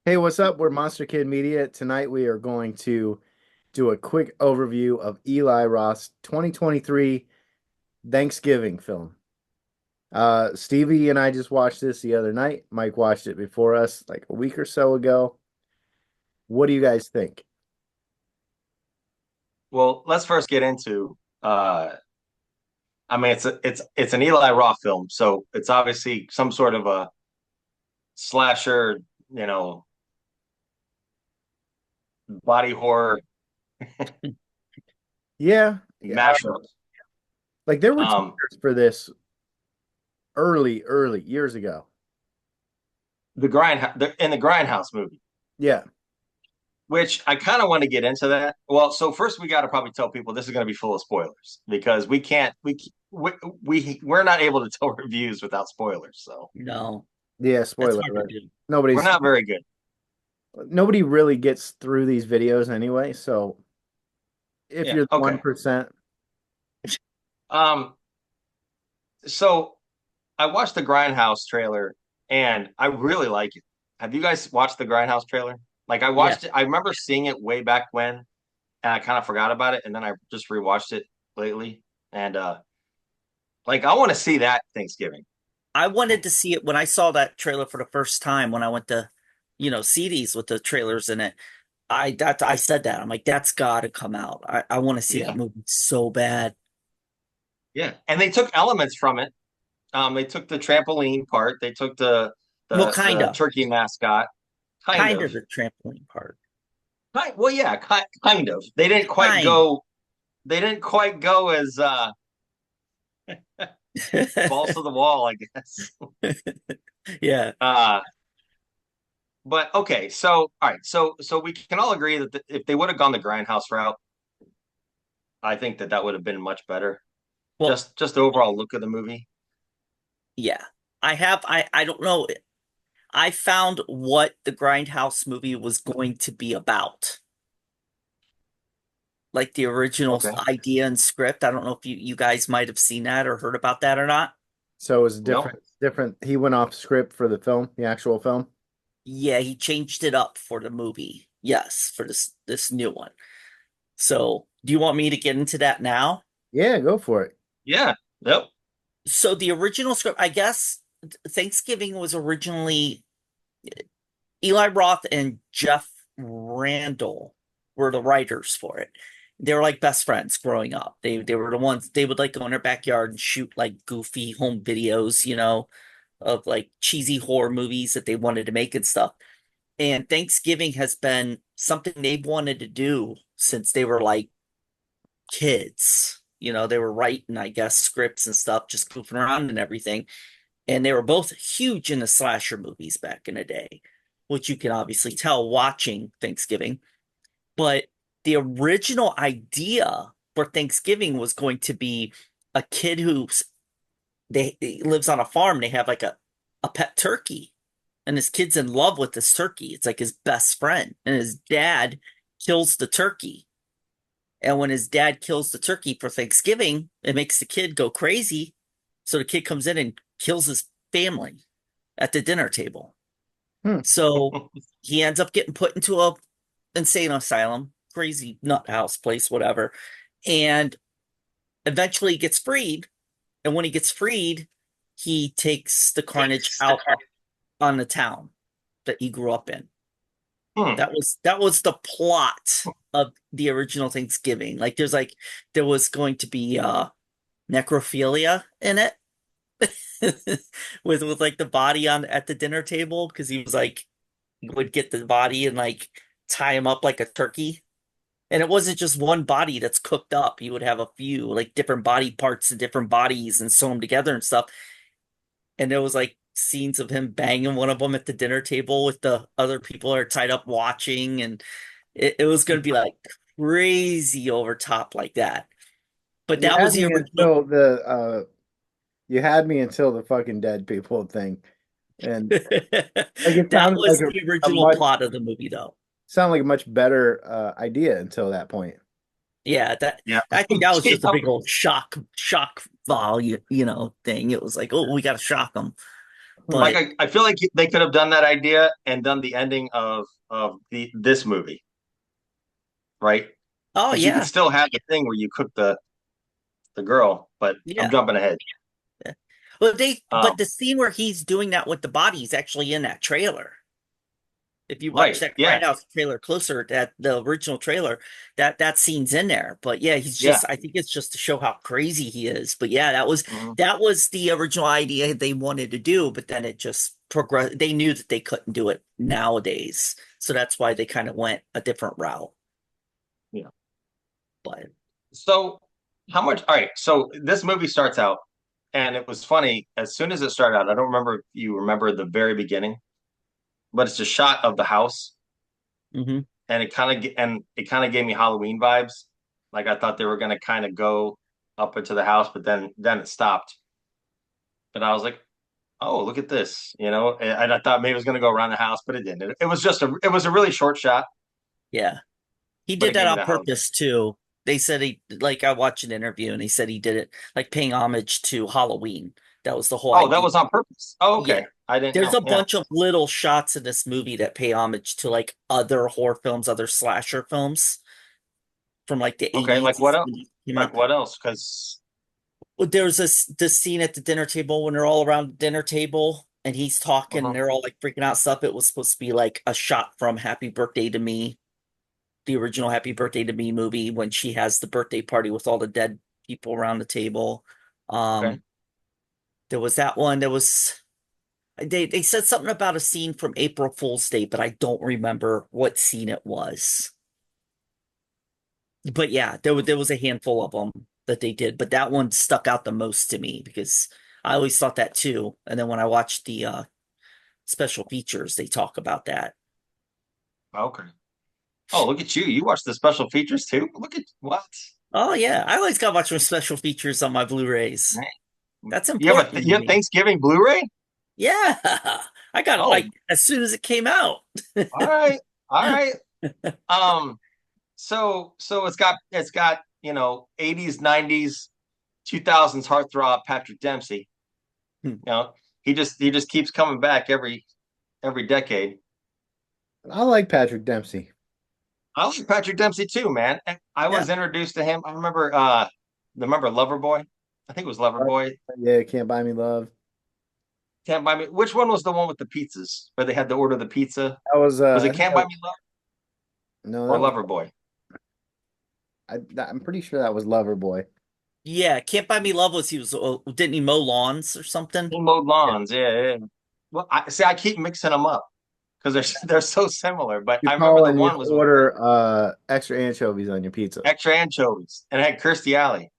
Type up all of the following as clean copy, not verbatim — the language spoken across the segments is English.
Hey, what's up? We're Monster Kid Media. Tonight we are going to do a quick overview of Eli Roth's 2023 Thanksgiving film. Stevie and I just watched this the other night. Mike watched it before us like a week or so ago. What do you guys think? Well, let's first get into I mean it's an Eli Roth film, so it's obviously some sort of a slasher, you know, body horror Yeah, yeah. mashup. Like there were Um trailers for this early years ago. in the Grindhouse movie, Yeah. which I kind of want to get into that. Well, so first we got to probably tell people this is going to be full of spoilers because we're not able to tell reviews without spoilers. So No, Yeah, that's spoiler hard to alert. do. we're Nobody's not very good. Nobody really gets through these videos anyway, so if Yeah. you're the Okay. 1%. Um so I watched the Grindhouse trailer and I really like it. Have you guys watched the Grindhouse trailer? Like I Yeah. watched it, I remember seeing it way back when and I kind of forgot about it and then I just rewatched it lately and like I want to see that Thanksgiving. I wanted to see it when I saw that trailer for the first time when I went to, see these with the trailers in it. I said that. I'm like, that's gotta come out. I want to see that Yeah. movie so bad. Yeah. And they took elements from it. They took the trampoline part, they took Well, the turkey mascot, kind kind of. of the trampoline part. Well, yeah, kind of. Kind. They didn't quite go as balls to the wall, I guess. Yeah. Uh But okay, so all right, so we can all agree that if they would have gone the Grindhouse route, I think that would have been much better. Well, Just the overall look of the movie. yeah. I don't know. I found what the Grindhouse movie was going to be about. Like the original Okay. idea and script. I don't know if you guys might have seen that or heard about that or not. So it was No. different. He went off script for the film, the actual film. Yeah, he changed it up for the movie. Yes, for this new one. So, do you want me to get into that now? Yeah, go for it. Yeah. Yep. So the original script, I guess Thanksgiving was originally Eli Roth and Jeff Randall were the writers for it. They were like best friends growing up. They were the ones they would like go in their backyard and shoot like goofy home videos, of like cheesy horror movies that they wanted to make and stuff. And Thanksgiving has been something they've wanted to do since they were like kids. They were writing, I guess, scripts and stuff, just goofing around and everything. And they were both huge into slasher movies back in the day, which you can obviously tell watching Thanksgiving. But the original idea for Thanksgiving was going to be a kid who he lives on a farm. They have like a pet turkey, and his kid's in love with this turkey. It's like his best friend, and his dad kills the turkey. And when his dad kills the turkey for Thanksgiving, it makes the kid go crazy. So the kid comes in and kills his family at the dinner table. Hmm. So he ends up getting put into a insane asylum, crazy nut house place, whatever, and eventually gets freed. And when he gets freed, he takes the carnage out on the town that he grew up in. Hmm. That was the plot of the original Thanksgiving. There was going to be necrophilia in it with like the body on at the dinner table because he was like would get the body and like tie him up like a turkey. And it wasn't just one body that's cooked up. He would have a few like different body parts and different bodies and sew them together and stuff. And there was like scenes of him banging one of them at the dinner table with the other people that are tied up watching, and it was going to be like crazy over top like that. But You that had was the me original. until you had me until the fucking dead people thing. And like it That sounded like was the a original much plot of the movie, though. better idea until that point. Yeah, that Yeah. I think that was just a Yeah. big old shock value, thing. It was like, oh, we got to shock them. Like But I feel like they could have done that idea and done the ending of this movie, right? oh Because you could yeah, still have the thing where you cook the girl, but I'm yeah. jumping ahead. Well, Um, but the scene where he's doing that with the body is actually in that trailer. If you watch right, that yeah, Grindhouse trailer closer, that the original trailer, that scene's in there. But yeah, he's yeah. just I think it's just to show how crazy he is. But yeah, Mhm. that was the original idea they wanted to do, but then it just progressed. They knew that they couldn't do it nowadays. So that's why they kind of went a different route. Yeah. But So how much? All right. So this movie starts out, and it was funny. As soon as it started out, I don't remember if you remember the very beginning, but it's a shot of the house, mhm. and it kind of gave me Halloween vibes. Like I thought they were gonna kind of go up into the house, but then it stopped. But I was like, oh, look at this, And I thought maybe it was gonna go around the house, but it didn't. It was a really short shot, Yeah. He but did it that gave me on that Halloween. purpose too. They said I watched an interview and he said he did it like paying homage to Halloween. That was the whole Oh, that idea. was on purpose. Oh, Yeah. okay. I didn't There's know. a Yeah. bunch of little shots in this movie that pay homage to like other horror films, other slasher films from like the Okay. 80s Like and what else? 70s came Like out. what else? Because There's this scene at the dinner table when they're all around the dinner table and he's talking and they're all like freaking out stuff. It was supposed to be like a shot from Happy Birthday to Me, the original Happy Birthday to Me movie when she has the birthday party with all the dead people around the table. okay. Um, there was that one. They said something about a scene from April Fool's Day, but I don't remember what scene it was. But yeah, there was a handful of them that they did, but that one stuck out the most to me because I always thought that too. And then when I watched the special features, they talk about that. Okay. Oh, look at you. You watch the special features too? Look at what? Oh yeah, I always got to watch my special features on my Blu-rays. Man. That's important to You have me. Thanksgiving Blu-ray? Yeah, I got it Oh, like as soon as it came out. all right. All right. Um, so it's got, 80s, 90s, 2000s heartthrob Patrick Dempsey. Hmm. You know, he just keeps coming back every decade. I like Patrick Dempsey. I like Patrick Dempsey too, man. And I Yeah. was introduced to him. I remember Loverboy. I think it was Loverboy. Yeah, Can't Buy Me Love. Can't Buy Me. Which one was the one with the pizzas where they had to order the pizza? That was Was I it think Can't that Buy was, Me Love no, or that was Loverboy? I'm pretty sure that was Loverboy. Yeah, Can't Buy Me Love was he was didn't he mow lawns or something? He mowed Yeah. lawns. Yeah, yeah. Well, I see. I keep mixing them up because they're so similar. But You I remember call the and you one was with order extra anchovies on your pizza. extra anchovies and it had Kirstie Alley.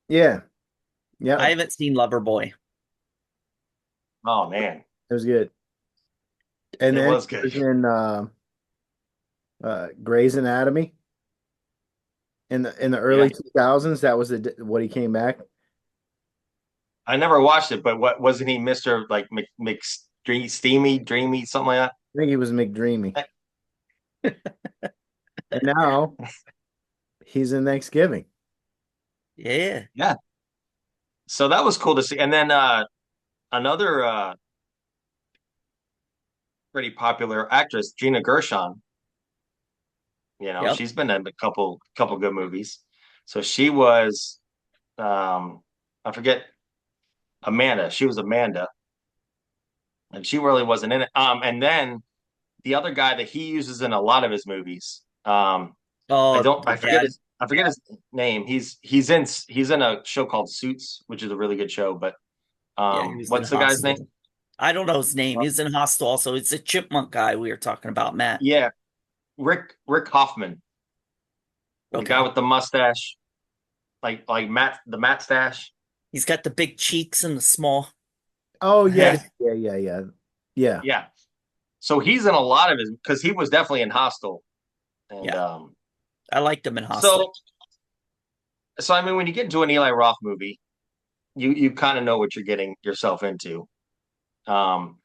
Yeah. Yep. I haven't seen Loverboy. Oh man, It was good. And it then was he good. was in Grey's Anatomy in the Yeah, early 2000s. That was what he came back. I never watched it, but what wasn't he Mister like Steamy, Dreamy, something like I think he was McDreamy. that? And now he's in Thanksgiving. Yeah. Yeah. So that was cool to see. And then another pretty popular actress, Gina Gershon. Yep. She's been in a couple good movies. So she was, I forget Amanda. She was Amanda, and she really wasn't in it. And then the other guy that he uses in a lot of his movies, Oh, the dad. I forget his name. He's in a show called Suits, which is a really good show. But Yeah, he was in what's the guy's name? Hostel. I don't know his name. He's in Hostel also. It's a chipmunk guy we were talking about, Matt. Yeah, Rick Hoffman, the guy Okay. with the mustache, like Matt stash. He's got the big cheeks and the small. Oh yeah, Yeah, yeah. yeah. So he's in a lot of his because he was definitely in Hostel, and Yeah, I liked him in Hostel. so I mean, when you get into an Eli Roth movie, you kind of know what you're getting yourself into. Um,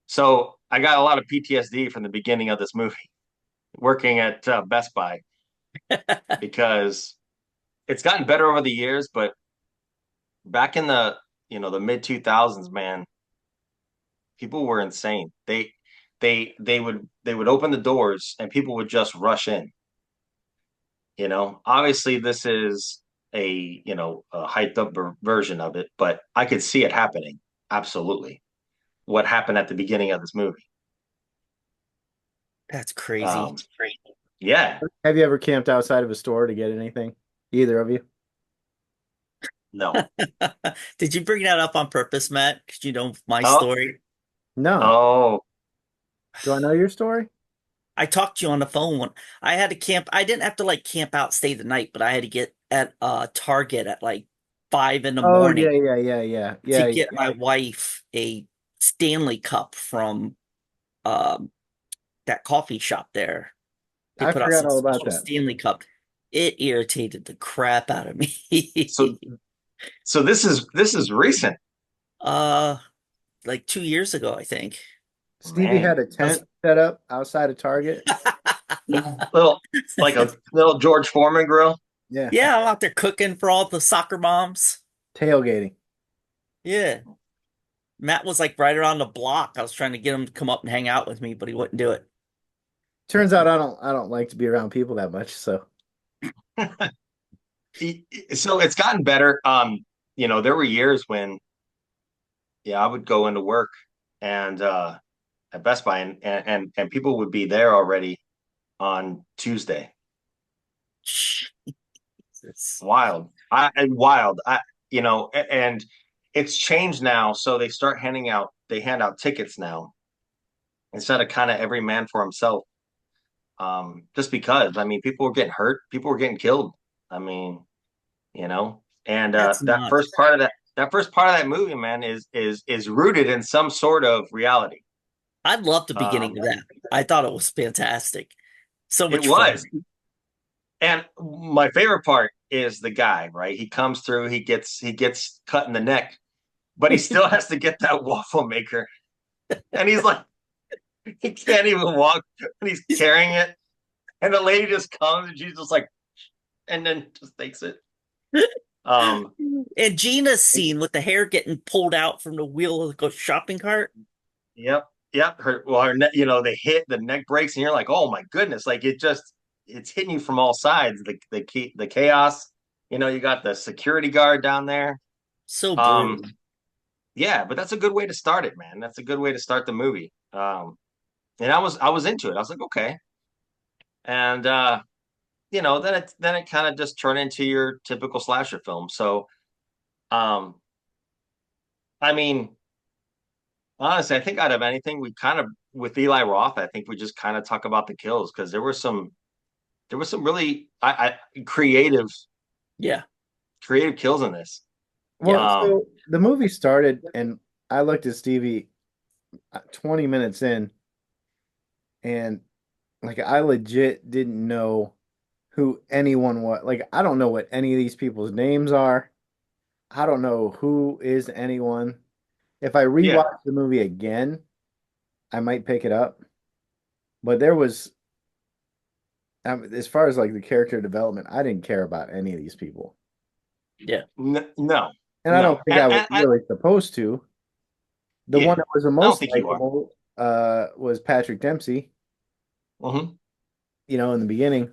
so I got a lot of PTSD from the beginning of this movie, working at Best Buy because it's gotten better over the years, but back in the mid 2000s, man, People were insane. They would open the doors and people would just rush in. Obviously this is a hyped up version of it, but I could see it happening. Absolutely. What happened at the beginning of this movie. That's crazy. Um, yeah, Have you ever camped outside of a store to get anything? Either of you? no. Did you bring that up on purpose, Matt? Because you know my Oh, story. No. oh, Do I know your story? I talked to you on the phone. I had to camp. I didn't have to like camp out, stay the night, but I had to get at Target at like 5 in the Oh morning yeah, yeah, yeah, yeah, to yeah, get yeah. my wife a Stanley Cup from um, that coffee shop there. They I put out forgot some all about special that. Stanley Cup. It irritated the crap out of me. so so this is recent. uh, like 2 years ago, I think. Stevie Man. had a I was tent set up outside of Target. Little like a little George Foreman grill. Yeah, Yeah, I'm out there cooking for all the soccer moms. tailgating. Yeah. Matt was like right around the block. I was trying to get him to come up and hang out with me, but he wouldn't do it. Turns out I don't like to be around people that much, so So it's gotten better. There were years when, yeah, I would go into work and at Best Buy and people would be there already on Tuesday. Jesus. Wild. Wild. And it's changed now. So they hand out tickets now instead of kind of every man for himself. Just because, I mean, people were getting hurt, people were getting killed. I mean, and That's nuts. that first part of that movie, man, is rooted in some sort of reality. I loved the Um, beginning of that. I thought it was fantastic. So it much fun. was. And my favorite part is the guy, right? He comes through, he gets cut in the neck, but he still has to get that waffle maker. And he's like, he can't even walk, and he's carrying it. And the lady just comes and she's just like, and then just takes it. Um, And Gina's scene with the hair getting pulled out from the wheel of the shopping cart. yep, yep. Her neck, they hit the neck breaks, and you're like, oh my goodness, like it's hitting you from all sides. The chaos. You got the security guard down there. So Um, brutal. yeah, but that's a good way to start it, man. That's a good way to start the movie. And I was into it. I was like, okay. And then it kind of just turned into your typical slasher film. So, um, I mean, honestly, I think out of anything, we kind of with Eli Roth, I think we just kind of talk about the kills because there was some really Yeah. creative kills in this. Yeah. well, Um, so the movie started, and I looked at Stevie 20 minutes in, and like I legit didn't know who anyone was. Like I don't know what any of these people's names are. I don't know who is anyone. If I yeah, rewatch the movie again, I might pick it up. But there was, as far as like the character development, I didn't care about any of these people, Yeah. no, and I don't no, think I was and really supposed to. The one yeah, that was the I don't most think you are. likable was Patrick Dempsey. Hmm. In the beginning,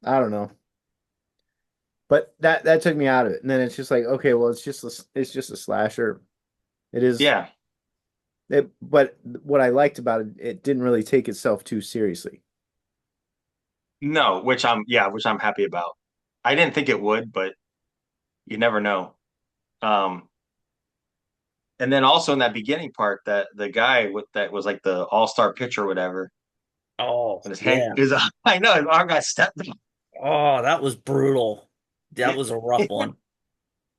I don't know, but that took me out of it. And then it's just like, okay, well, it's just a slasher. It is. Yeah, But what I liked about it, it didn't really take itself too seriously. no, which I'm happy about. I didn't think it would, but you never know. Um, and then also in that beginning part, that the guy with that was like the all-star pitcher or whatever, Oh, and yeah. I know his arm got stepped on. Oh, that was brutal. That was a rough one.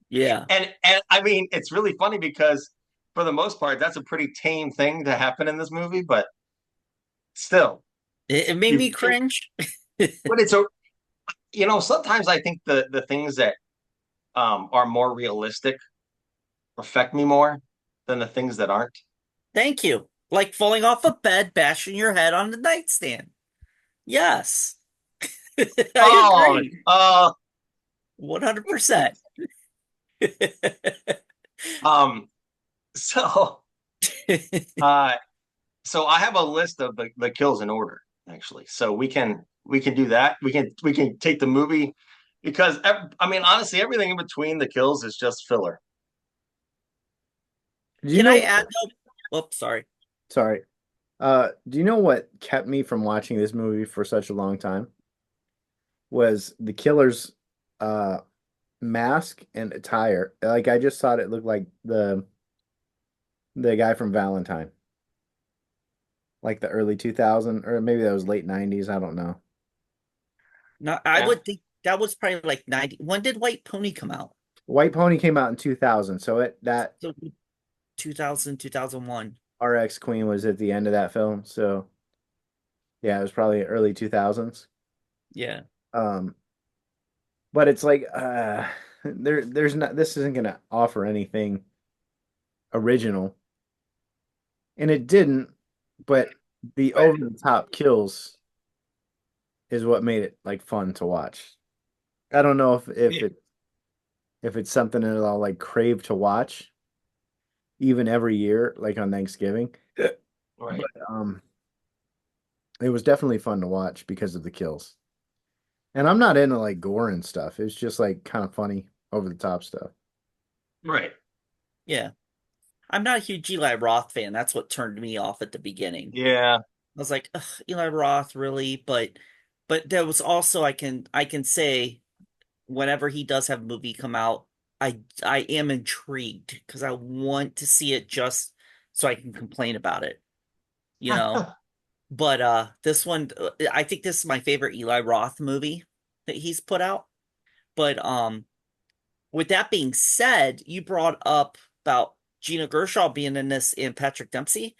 Yeah. And I mean, it's really funny because for the most part, that's a pretty tame thing to happen in this movie, but still, It made me you cringe. but sometimes I think the things that are more realistic affect me more than the things that aren't. Thank you. Like falling off a bed, bashing your head on the nightstand. Yes. I Oh, agree. 100%. um, so. So I have a list of the kills in order, actually. So we can do that. We can take the movie because I mean honestly, everything in between the kills is just filler. Do you Can I know? add though? Oops, sorry. Sorry. Do you know what kept me from watching this movie for such a long time? Was the killer's uh mask and attire. Like I just thought it looked like the guy from Valentine, like the early 2000 or maybe that was late 90s, I don't know. No, I Yeah. would think that was probably like 90. When did White Pony come out? White Pony came out in 2000, so it that So 2000, 2001. RX Queen was at the end of that film. So yeah, it was probably early 2000s. Yeah. Um, but it's like there's not this isn't gonna offer anything original. And it didn't, but the Right. over the top kills is what made it like fun to watch. I don't know if it's something that I'll like crave to watch even every year, like on Thanksgiving. Right. But it was definitely fun to watch because of the kills. And I'm not into like gore and stuff. It's just like kind of funny, over the top stuff. Right. Yeah. I'm not a huge Eli Roth fan. That's what turned me off at the beginning. Yeah. I was like, ugh, Eli Roth, really? But there was also I can say whenever he does have a movie come out, I am intrigued because I want to see it just so I can complain about it, you know. But this one, I think this is my favorite Eli Roth movie that he's put out. But with that being said, you brought up about Gina Gershon being in this and Patrick Dempsey.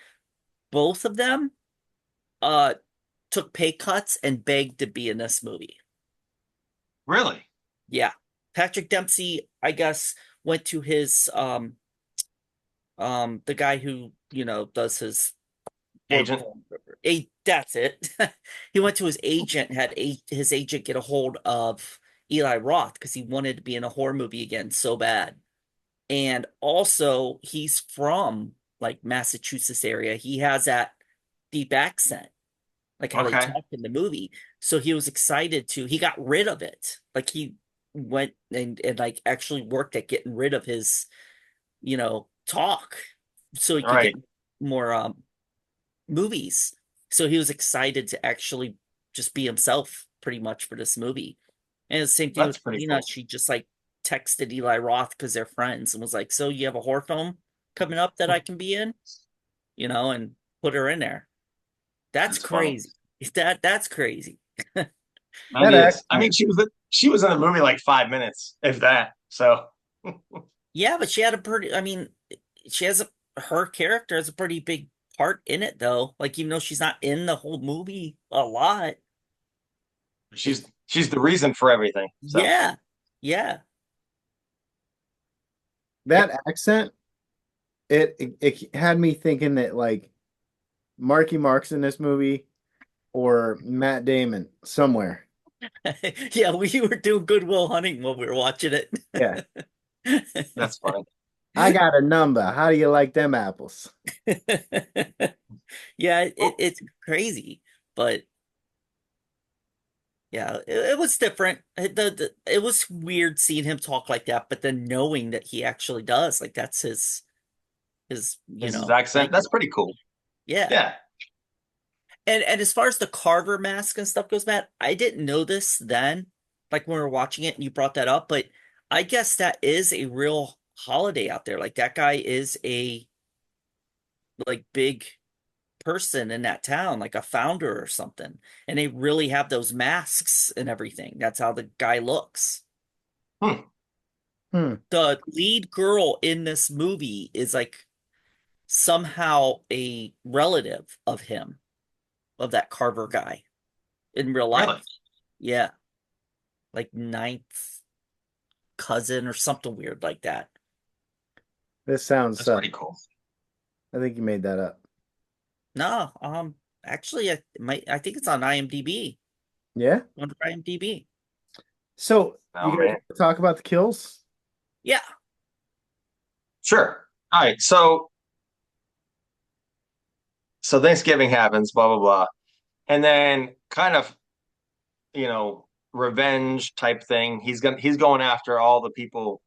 Both of them uh took pay cuts and begged to be in this movie. Really? Yeah. Patrick Dempsey, I guess, went to his the guy who, does his work Agent. for him. That's it. He went to his agent, his agent get a hold of Eli Roth because he wanted to be in a horror movie again so bad. And also he's from like Massachusetts area. He has that deep accent, like how they Okay. talk in the movie. So he was excited he got rid of it. Like he went and like actually worked at getting rid of his, talk so he All could get right. more movies. So he was excited to actually just be himself pretty much for this movie. And the same thing That's with pretty Nina. cool. She just like texted Eli Roth because they're friends and was like, "So you have a horror film coming up that I can be in?" And put her in there. That's That's funny. crazy. That's crazy. That That is. I mean, accent, she was in the movie like 5 minutes, if that. So Yeah, but she had a pretty, I mean, she has her character has a pretty big part in it though. Like even though she's not in the whole movie a lot. It, she's the reason for everything. So yeah. Yeah. that accent, it had me thinking that like Marky Mark's in this movie or Matt Damon somewhere. Yeah, we were doing Goodwill Hunting while we were watching it. Yeah. that's funny. I got a number. How do you like them apples? Yeah, Well, it's crazy, but yeah, it was different. It was weird seeing him talk like that, but then knowing that he actually does, like that's his, this is accent. language. That's pretty cool. Yeah. Yeah. And as far as the Carver mask and stuff goes, Matt, I didn't know this then, like when we were watching it and you brought that up, but I guess that is a real holiday out there. Like that guy is a like big person in that town, like a founder or something. And they really have those masks and everything. That's how the guy looks. Hmm. Hmm. The lead girl in this movie is like somehow a relative of him, of that Carver guy in real Really? life. Yeah, like ninth cousin or something weird like that. This sounds That's pretty cool. I think you made that up. No, actually, I think it's on IMDb. Yeah. Under IMDb. So you Oh guys man. want to talk about the kills? Yeah. Sure. All right. So So Thanksgiving happens, blah blah blah, and then kind of revenge type thing. He's going after all the people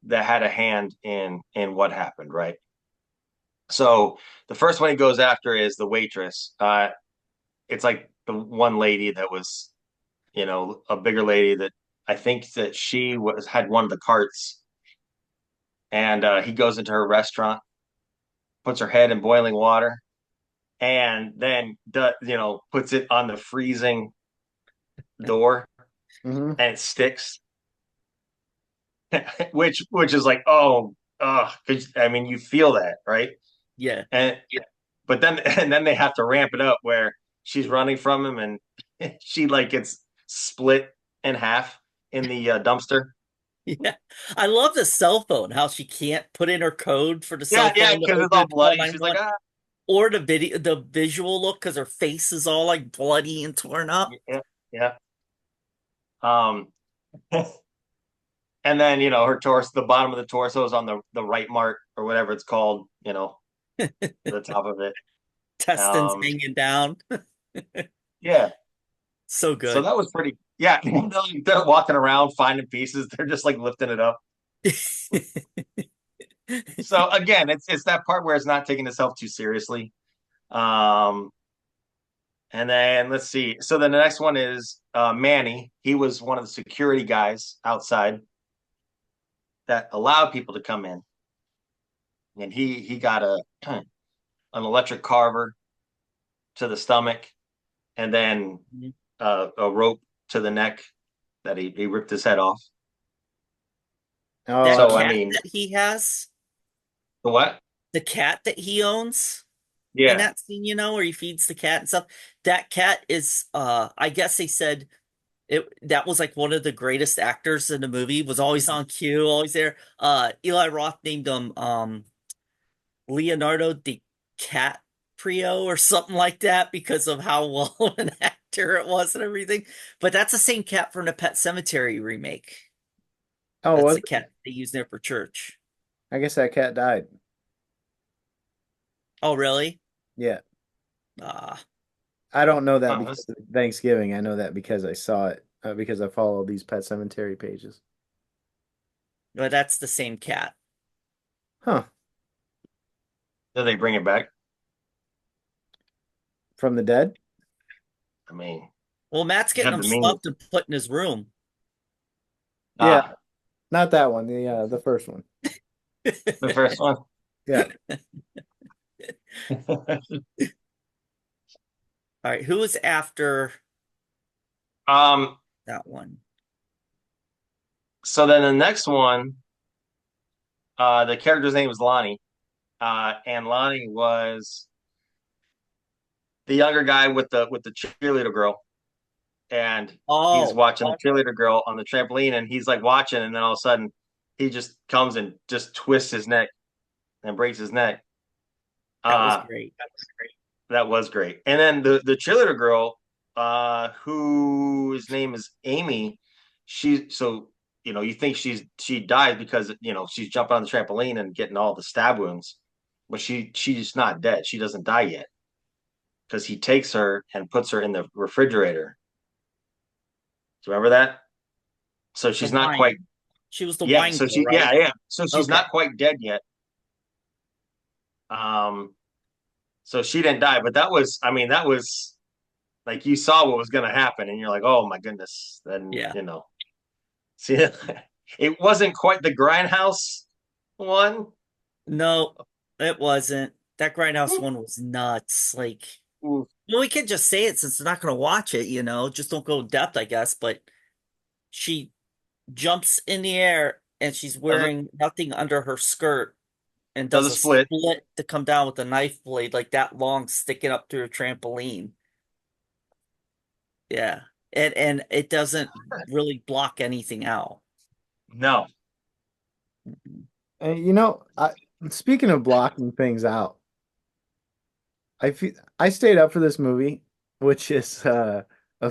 that had a hand in what happened, right? So the first one he goes after is the waitress. It's like the one lady that was, a bigger lady that I think that she was had one of the carts, and he goes into her restaurant, puts her head in boiling water, and then puts it on the freezing door, Hmm. and it sticks, which is like, oh, 'cause, I mean, you feel that, right? Yeah. And but then and then they have to ramp it up where she's running from him, and she like gets split in half in the dumpster. Yeah. I love the cell phone, how she can't put in her code for the cell Yeah, yeah, phone to because it's open all it to call bloody. She's like, 911. ah, Or the visual look because her face is all like bloody and torn up. yeah, yeah. Um, and then her torso, the bottom of the torso is on the right mark or whatever it's called. The top of it. Testins Um, hanging down. yeah. So So good. that was pretty. Yeah, they're walking around finding pieces. They're just like lifting it up. So again, it's that part where it's not taking itself too seriously. Um, and then let's see. So then the next one is Manny. He was one of the security guys outside that allowed people to come in, and he got an electric carver to the stomach, and then a rope to the neck that he ripped his head off. Oh, That So I cat mean, that he has, the what? the cat that he owns in Yeah. that scene, where he feeds the cat and stuff. That cat is I guess they said that was like one of the greatest actors in the movie, was always on cue, always there. Eli Roth named him Leonardo DiCaprio or something like that because of how well an actor it was and everything. But that's the same cat from the Pet Cemetery remake. oh, That's was the it? cat they used there for church. I guess that cat died. Oh, really? Yeah. Ah, I don't know that Oh, because of Thanksgiving. I know that because I saw it, because I follow these Pet Cemetery pages. but that's the same cat. Huh. did they bring it back? From the dead? I mean, Well, Matt's you getting have him the means. stuffed and put in his room. Yeah, Ah, not that one. The first one. the first one. Yeah. All right, who is after um. that one? So then the next one, the character's name was Lonnie, and Lonnie was the younger guy with the cheerleader girl, and he's Oh, watching the cheerleader girl on the trampoline, and he's like watching, and then all of a sudden, he just comes and just twists his neck and breaks his neck. that was Uh, great. that was great. And then the cheerleader girl, whose name is Amy, you think she dies because she's jumping on the trampoline and getting all the stab wounds, but she's not dead. She doesn't die yet because he takes her and puts her in the refrigerator. Do you remember that? So The she's not quite. wine. She was the Yeah. wine So girl, she yeah right? yeah. So she's Okay. not quite dead yet. Um. So she didn't die, but that was like you saw what was going to happen, and you're like, oh my goodness. Then Yeah. see, it wasn't quite the grindhouse one. No, it wasn't. That Grindhouse one was nuts. Like, well, we can just say it since we're not going to watch it, just don't go in depth, I guess. But she jumps in the air and she's Does a wearing nothing under her skirt and does does a a split. split to come down with a knife blade like that long sticking up through a trampoline. Yeah. And it doesn't really block anything out. No. And speaking of blocking things out, I stayed up for this movie, which is a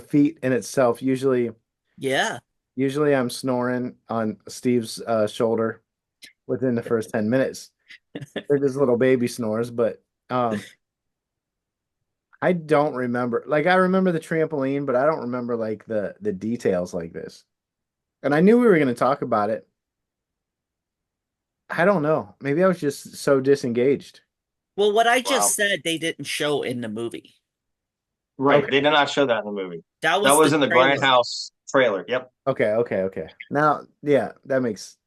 feat in itself. Yeah. Usually I'm snoring on Steve's shoulder within the first 10 minutes. They're just little baby snores, but um I don't remember. Like I remember the trampoline, but I don't remember like the details like this. And I knew we were going to talk about it. I don't know. Maybe I was just so disengaged. Well, what I just Wow. said, they didn't show in the movie. Right. Okay. They did not show that in the movie. That That was was the in the trailer. Grindhouse trailer. Yep. Okay. Now, yeah, that makes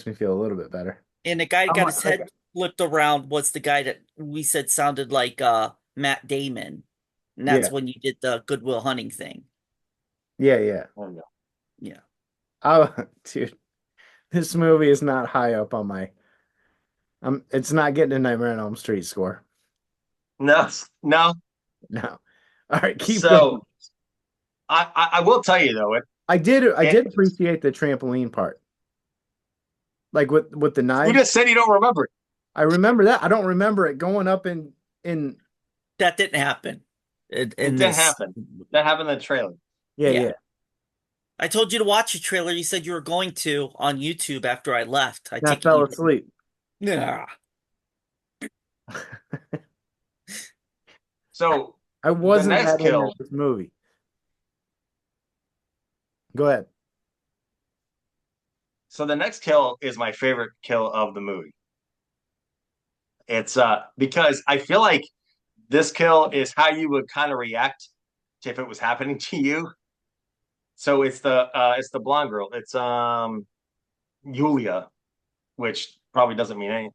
me feel a little bit better. And the guy that I'm got like, his okay. head flipped around was the guy that we said sounded like Matt Damon. And that's Yeah. when you did the Goodwill Hunting thing. Yeah. There you go. Yeah. Oh, dude, this movie is not high up on my it's not getting a Nightmare on Elm Street score. No, no. No. All right, keep going. So I will tell you though, I did it appreciate the trampoline part. Like with the you knives. just said you don't remember it. I remember that. I don't remember it going up in That didn't happen in It didn't this. happen. That happened in the trailer. Yeah. yeah. I told you to watch the trailer. You said you were going to on YouTube after I left. I And I take it fell you asleep. didn't. Yeah. So I the wasn't next that into kill, this movie. Go ahead. so the next kill is my favorite kill of the movie. It's because I feel like this kill is how you would kind of react if it was happening to you. So it's the blonde girl. It's Yulia, which probably doesn't mean anything.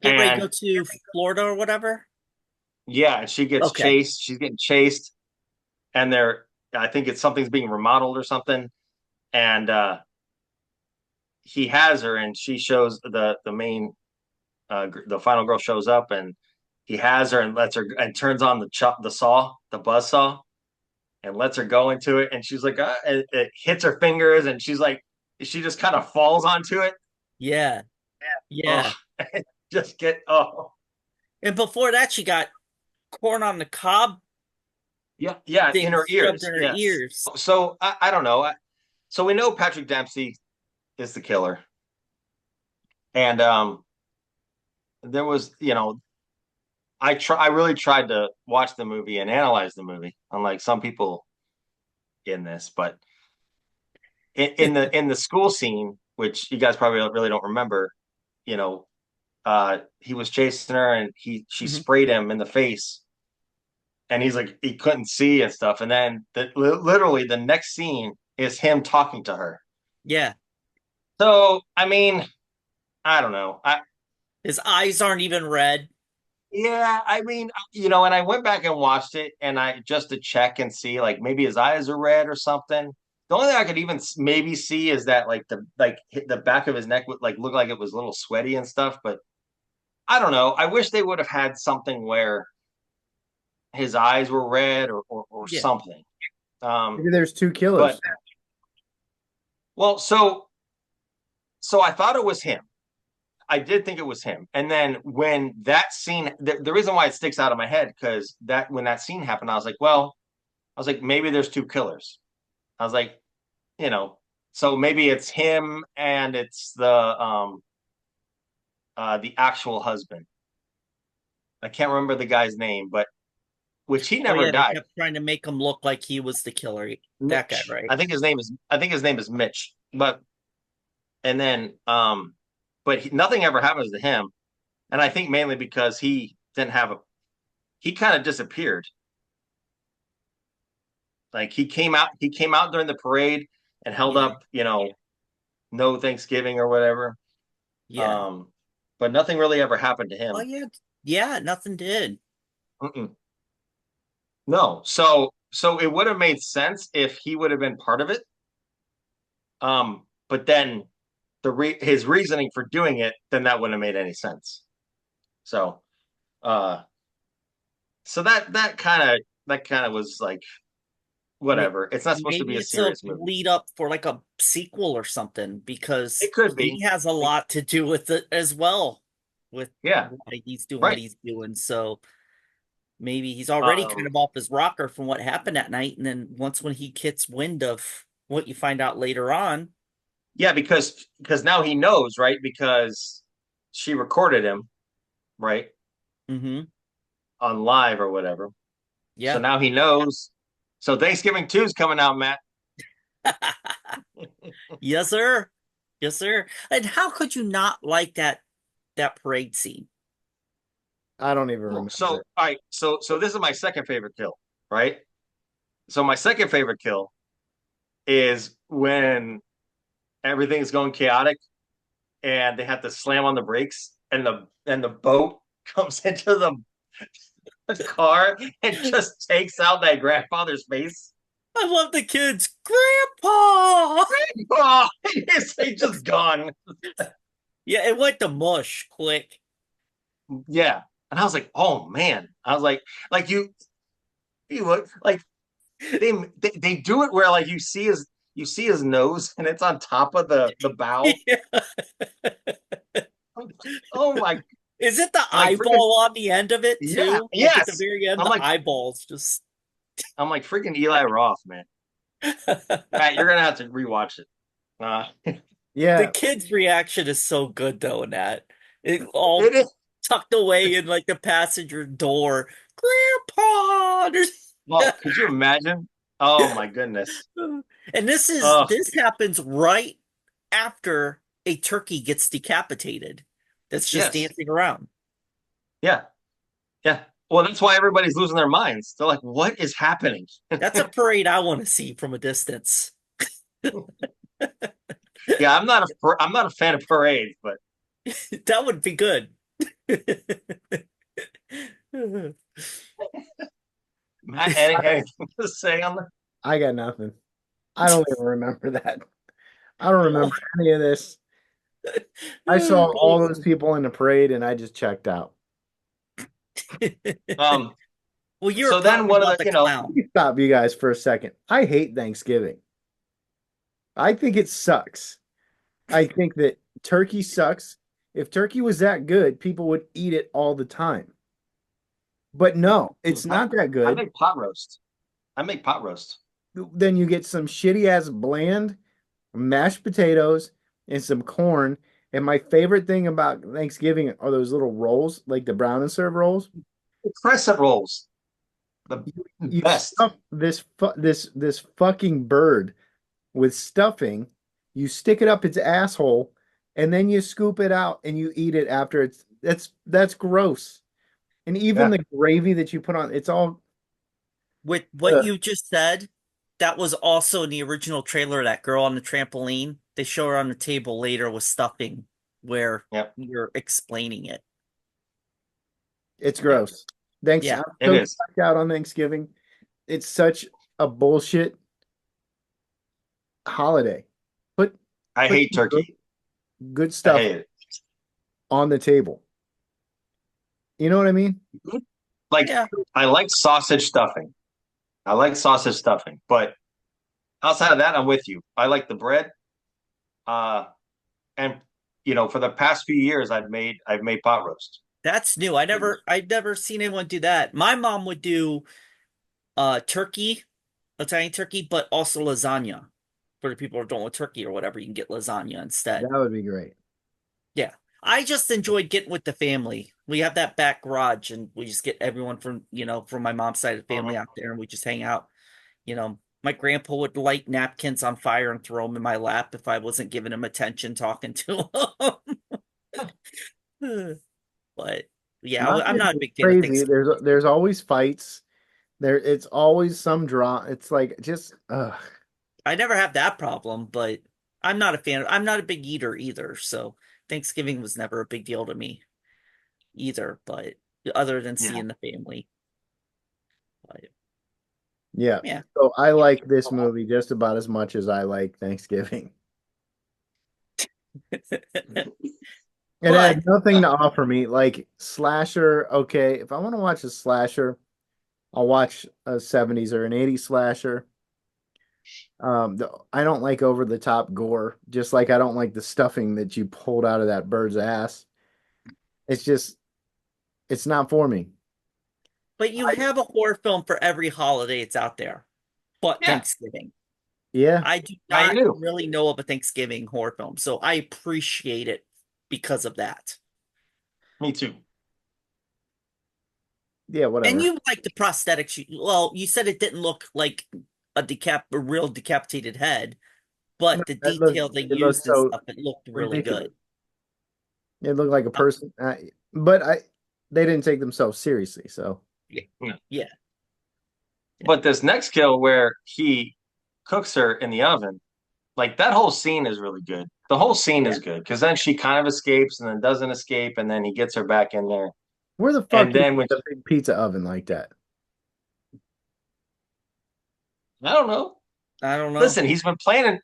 Get ready to go And to Florida or whatever. yeah, she gets Okay. chased. She's getting chased, and I think it's something's being remodeled or something. And he has her, and she shows the main the final girl shows up, and he has her and lets her and turns on the saw, the buzz saw, and lets her go into it. And she's like, it hits her fingers, and she's like, she just kind of falls onto it. Yeah. Yeah. Oh, just get oh And before that, she got corn on the cob yeah, in her things shoved ears. in her Yes. ears. So I don't know. So we know Patrick Dempsey is the killer, and there was I really tried to watch the movie and analyze the movie, unlike some people in this. But in the school scene, which you guys probably really don't remember, you know, he was chasing her and she Mhm. sprayed him in the face, and he's like he couldn't see and stuff. And then literally the next scene is him talking to her. Yeah. So I mean, I don't know. His eyes aren't even red. Yeah, I mean, and I went back and watched it, and I just to check and see, like maybe his eyes are red or something. The only thing I could even maybe see is that the back of his neck would like look like it was a little sweaty and stuff. But I don't know. I wish they would have had something where his eyes were red or Yeah. something. Um, Maybe there's two but killers. well, so I thought it was him. I did think it was him. And then when that scene, the reason why it sticks out of my head, because that when that scene happened, I was like, maybe there's two killers. I was like, you know, so maybe it's him and it's the actual husband. I can't remember the guy's name, but which he Oh never yeah, they died. kept trying to make him look like he was the killer. That guy, Mitch. right? I think his name is Mitch. But and then but nothing ever happens to him. And I think mainly because he kind of disappeared. Like he came out during the parade and held Yeah. up, no Thanksgiving or whatever. Yeah. Um, but nothing really ever happened to Oh him. yeah. Yeah, nothing did. Mm-mm. No. So it would have made sense if he would have been part of it. But then his reasoning for doing it, then that wouldn't have made any sense. So uh so that kind of was like May- whatever. It's not supposed to be Maybe a it's a serious movie. lead up for like a sequel or something because It could he be. has a lot to do with it as well, with Yeah, why he's doing what right. he's doing. So maybe he's already kind Um, of off his rocker from what happened that night, and then once when he gets wind of what you find out later on, yeah, because now he knows, right? Because she recorded him, right, hmm on live or whatever. So Yeah. now he knows. So Thanksgiving 2 is coming out, Matt. Yes, sir. Yes, sir. And how could you not like that parade scene? I don't even Cool. remember So it. all right, so this is my second favorite kill, right? So my second favorite kill is when everything's going chaotic and they have to slam on the brakes and the boat comes into the car and just takes out that grandfather's face. I love the kids. Grandpa! Oh, he's just gone. Yeah, it went to mush quick. Yeah. And I was like, oh man. I was like you look like they do it where like you see his nose and it's on top of the bow. Yeah. Oh my, Is it the like freaking eyeball on the end of it yeah, too? Like at the yes. very end, I'm the like eyeballs just. I'm like freaking Eli Roth, man. Matt, you're gonna have to rewatch it. The Yeah, kid's reaction is so good though in that. It all it is. tucked away in like the passenger door. Grandpa! Well, could you imagine? Oh my goodness. And Oh this happens right after a turkey gets decapitated. That's just yes, dancing around. yeah, yeah. Well, that's why everybody's losing their minds. They're like, "What is happening?" That's a parade I want to see from a distance. Yeah, I'm not a fan of parades, but That would be good. Matt, anything to say on the? I got nothing. I don't even remember that. I don't remember any of this. I saw all those people in the parade and I just checked out. Um. Well, you were So then talking one of about the, the clown. Stop you guys for a second. I hate Thanksgiving. I think it sucks. I think that turkey sucks. If turkey was that good, people would eat it all the time. But no, it's not that I good. make pot roast. I make pot roast. Then you get some shitty ass bland mashed potatoes and some corn. And my favorite thing about Thanksgiving are those little rolls, like the brown and serve rolls. Crescent rolls, the You best. stuff this fucking bird with stuffing. You stick it up its asshole, and then you scoop it out and you eat it after it's that's gross. And even Yeah. the gravy that you put on, it's all With what ugh. you just said, that was also in the original trailer, that girl on the trampoline. They show her on the table later with stuffing where Yep. you're explaining it. It's gross. Thanks. Yeah. I'm It so is. checked out on Thanksgiving. It's such a bullshit holiday. Put I put hate some turkey. good I stuff hate it. on the table. You know what I mean? Like Yeah. I like sausage stuffing. I like sausage stuffing, but outside of that, I'm with you. I like the bread. Uh, and for the past few years, I've made pot roast. That's new. I've never seen anyone do that. My mom would do turkey, Italian turkey, but also lasagna. For the people who don't want turkey or whatever, you can get lasagna instead. That would be great. Yeah. I just enjoyed getting with the family. We have that back garage and we just get everyone from my mom's side of the family Mhm. out there and we just hang out. My grandpa would light napkins on fire and throw them in my lap if I wasn't giving him attention talking to him. But yeah, My I'm not a family's big fan of crazy. things. There's always fights. It's always some drama. It's like just I never have that problem, but I'm not a big eater either, so Thanksgiving was never a big deal to me either, but other than Yeah. seeing the family. But yeah. yeah. So I like this movie just about as much as I like Thanksgiving. It has But nothing to offer me. Like slasher, okay. If I want to watch a slasher, I'll watch a 70s or an 80s slasher. I don't like over the top gore, just like I don't like the stuffing that you pulled out of that bird's ass. It's just, it's not for me. you have a horror film for every holiday it's out there, but Yeah, Thanksgiving. Yeah, I do I not do. really know of a Thanksgiving horror film, so I appreciate it because of that. Me too. Yeah, And whatever. you like the prosthetics. Well, you said it didn't look like a real decapitated head, No, but the detail they it looked used and so stuff, it looked really ridiculous. good. It looked like a Uh, person, but they didn't take themselves seriously. So yeah, Yeah. yeah, yeah, But this next kill where he cooks her in the oven, like that whole scene is really good. The whole scene yeah. is good because then she kind of escapes and then doesn't escape, and then he gets her back in there. where the fuck And do you then get when a big pizza oven like that? I don't know. I don't know. Listen, he's been planning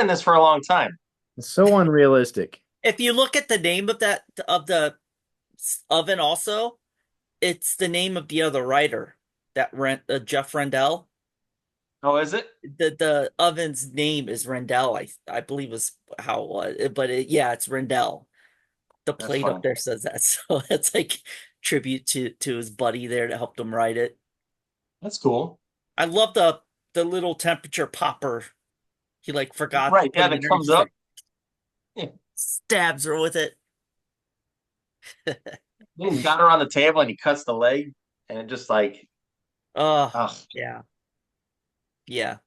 this for a long time. It's so unrealistic. If you look at the name of the oven, also, it's the name of the other writer that rent Jeff Rendell. Oh, is it? The oven's name is Rendell. I believe is how it was, but yeah, it's Rendell. The That's plate up funny. there says that, so it's like tribute to his buddy there that helped him write it. That's cool. I love the little temperature popper. He like forgot to Right. put Yeah, it in that there. He comes just up. like Yeah. stabs her with it. He's got her on the table and he cuts the leg, and it just like, Oh, oh. yeah, yeah,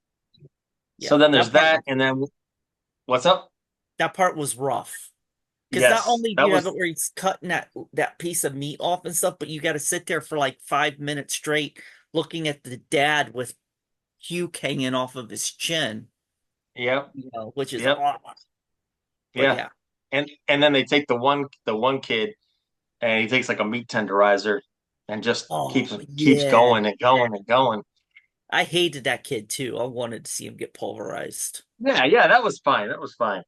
So yeah. then That there's part that, and then what's up? that part was rough. Because not Yes, only do that you have was it where he's cutting that piece of meat off and stuff, but you got to sit there for like 5 minutes straight looking at the dad with puke hanging off of his chin, yep, which is yep, awful. But yeah. yeah. And then they take the one kid and he takes like a meat tenderizer and just keeps Oh keeps yeah. going and going and going. I hated that kid too. I wanted to see him get pulverized. Yeah, yeah, that was fine. That was fine.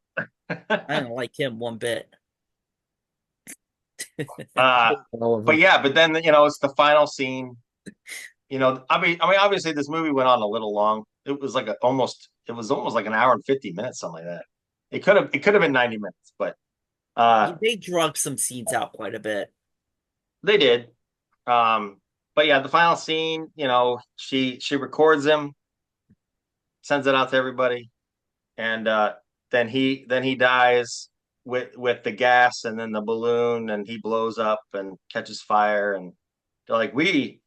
I didn't like him one bit. uh, All of but them. yeah, but then it's the final scene. Obviously this movie went on a little long. It was almost like an hour and 50 minutes, something like that. It could have been 90 minutes, but uh They drug some scenes out quite a bit. they did. Um, but yeah, the final scene, she records him, sends it out to everybody, and then he dies with the gas and then the balloon, and he blows up and catches fire, and they're like, we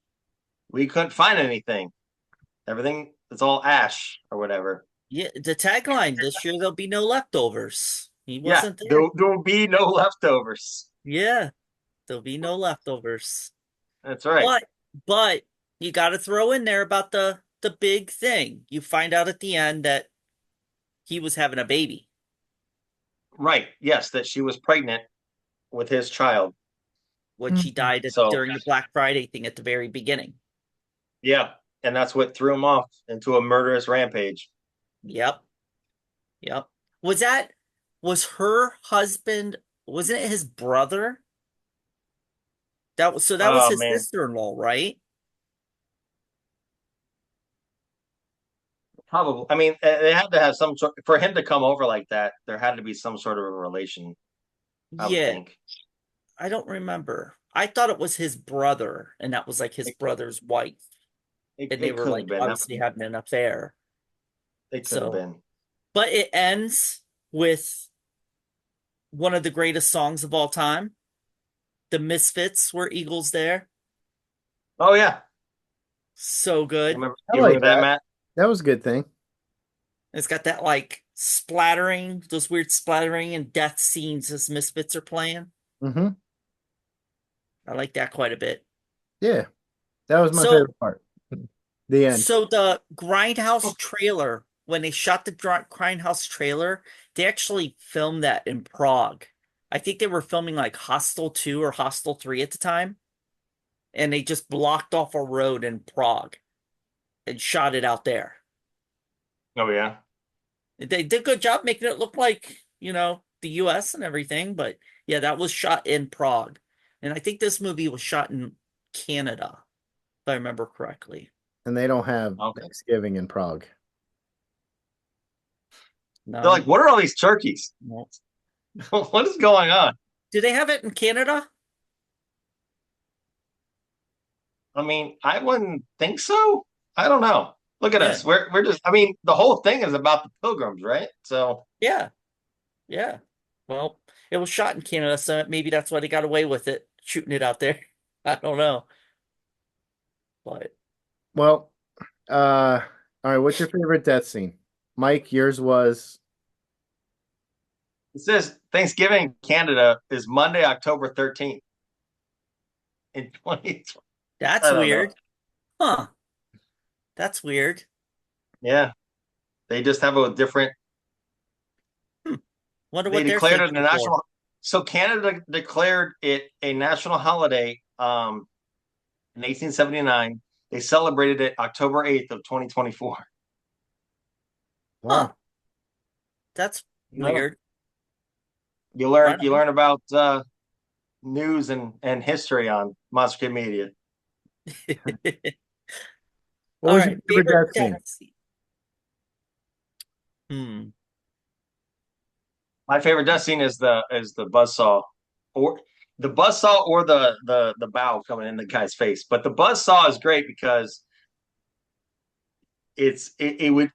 couldn't find anything. Everything it's all ash or whatever. Yeah, the tagline this year there'll be no leftovers. He Yeah, wasn't there. there'll be no leftovers. Yeah, there'll be no leftovers. That's right. But you got to throw in there about the big thing. You find out at the end that he was having a baby, Right. Yes, that she was pregnant with his child. which he died So during the Black Friday thing at the very beginning. yeah, and that's what threw him off into a murderous rampage. Yep, yep. Was her husband? Wasn't it his brother? That was Oh his man, sister-in-law, right? probably. I mean, they had to have some sort for him to come over like that. There had to be some sort of a relation, I would Yeah, think. I don't remember. I thought it was his brother, and that was like his It brother's wife, it, and they it were could have like been. obviously having an affair. It could have So, been. but it ends with one of the greatest songs of all time. The Misfits were Eagles there. Oh yeah, So you good. remember? I You like remember that, that. Matt? That was a good thing. It's got that like splattering, those weird splattering and death scenes as Misfits are playing. Hmm. I like that quite a bit. Yeah, that was my So, favorite part. The end. so the Grindhouse trailer, when they shot the Grindhouse trailer, they actually filmed that in Prague. I think they were filming like Hostel 2 or Hostel 3 at the time, and they just blocked off a road in Prague and shot it out there. Oh yeah. They did a good job making it look like, the US and everything, but yeah, that was shot in Prague. And I think this movie was shot in Canada, if I remember correctly. And they don't have Okay. Thanksgiving in Prague. They're like, No, what are all these turkeys? no. What is going on? Do they have it in Canada? I mean, I wouldn't think so. I don't know. Look at Yeah, us. We're just. I mean, the whole thing is about the pilgrims, right? So yeah, yeah. Well, it was shot in Canada, so maybe that's why they got away with it, shooting it out there. I don't know. But Well, all right. What's your favorite death scene? Mike, yours was It says Thanksgiving in Canada is Monday, October 13th in 2020. that's I don't know. weird. Huh. That's weird. Yeah. They just have a different, Hmm. Wonder they what they're declared it a thankful for. national. So Canada declared it a national holiday in 1879. They celebrated it October 8th of 2024. Huh. wow. That's Yeah. weird. You Right learn about news and history on Monster Kid Media. on. What All was your right. favorite Favorite death death scene? scene. Hmm. My favorite death scene is the buzzsaw, or the buzzsaw or the bow coming in the guy's face. But the buzzsaw is great because it would